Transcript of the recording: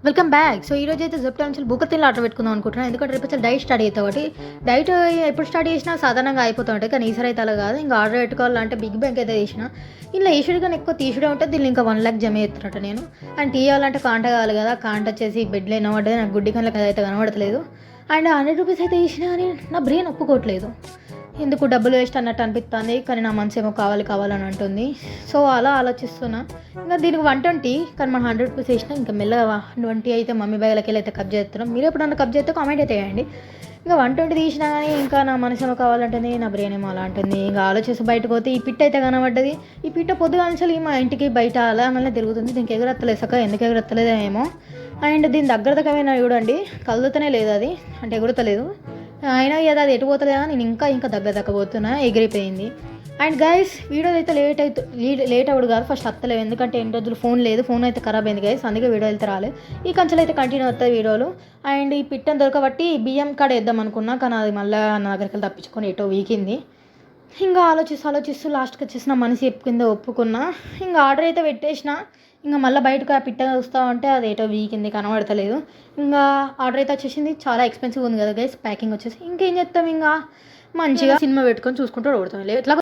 Welcome back. So ఈరోజు అయితే Zepto నుంచి బూకర్తిన్లో ఆర్డర్ పెట్టుకుందాం అనుకుంటున్నాను. ఎందుకంటే రేపు డైట్ స్టార్ట్ అవుతాయి కాబట్టి డైట్ ఎప్పుడు స్టార్ట్ చేసినా సాధారణంగా అయిపోతూ ఉంటాయి. కానీ ఈసారి అయితే అలా కాదు. ఇంకా ఆర్డర్ పెట్టుకోవాలంటే బిగ్ బ్యాంక్ అయితే చేసిన ఇలా ఈషుడు కానీ ఎక్కువ తీసుడే ఉంటుంది. దీన్ని ఇంకా 1,00,000 జమ చేస్తున్నట్టు నేను. అండ్ తీయాలంటే కాంట కావాలి కదా. కాంట వచ్చేసి బెడ్లో వినబడ్డది. నాకు గుడ్డి కళ్ళకి అయితే కనబడతలేదు. అండ్ 100 రూపీస్ అయితే వేసినా కానీ నా బ్రెయిన్ ఒప్పుకోవట్లేదు. ఎందుకు డబ్బులు వేస్ట్ అన్నట్టు అనిపిస్తుంది. కానీ నా మనసు ఏమో కావాలని అంటుంది. సో అలా ఆలోచిస్తున్నా. ఇంకా దీనికి 120 కానీ మనం 100 రూపీస్ వేసినా ఇంకా మెల్లగా 120 అయితే మమ్మీ బ్యాగ్లకి వెళ్ళి అయితే కప్ చేస్తున్నాం. మీరు ఎప్పుడన్నా కప్ చేస్తే కామెంట్ అయితే వేయండి. ఇంకా 120 తీసినా కానీ ఇంకా నా మనసు ఏమో కావాలంటుంది. నా బ్రెయిన్ ఏమో అలా అంటుంది. ఇంకా ఆలోచిస్తే బయటకు పోతే ఈ పిట్ట అయితే కనబడ్డది. ఈ పిట్ట పొద్దుగా నుంచి మా ఇంటికి బయట అలానే తిరుగుతుంది. దీనికి ఎగురత్తలేదు సక్క ఎందుకు ఎగురత్తలేదో ఏమో. అండ్ దీని దగ్గరదకమైనా చూడండి కలుగుతూనే లేదు అది అంటే ఎగురుతలేదు. అయినా కదా అది ఎటు పోతుందా నేను ఇంకా దగ్గర దక్కబోతున్నా ఎగిరిపోయింది. అండ్ గైస్ వీడియో అయితే లేట్ అవ్వడు కాదు ఫస్ట్ వస్తలేవు ఎందుకంటే ఎన్ని రోజులు ఫోన్ అయితే ఖరాబ్ అయింది గైస్ అందుకే వీడియో అయితే రాలేదు. ఈ కంచెలు అయితే కంటిన్యూ అవుతాయి వీడియోలు. అండ్ ఈ పిట్టను దొరకబట్టి బియ్యం కాడ వేద్దాం అనుకున్నా కానీ అది మళ్ళీ నా దగ్గరికి తప్పించుకొని ఎటో వీకింది. ఇంకా ఆలోచిస్తూ లాస్ట్కి వచ్చేసి నా మనసు కింద ఒప్పుకున్నా. ఇంకా ఆర్డర్ అయితే పెట్టేసిన. ఇంకా మళ్ళీ బయటకు ఆ పిట్ట చూస్తామంటే అది ఏటో వీకింది కనబడతలేదు. ఇంకా ఆర్డర్ అయితే వచ్చేసింది. చాలా ఎక్స్పెన్సివ్ ఉంది కదా గైస్ ప్యాకింగ్ వచ్చేసి. ఇంకేం చేస్తాం ఇంకా మంచిగా సినిమా పెట్టుకొని చూసుకుంటూ ఓడుతాం ఎట్లా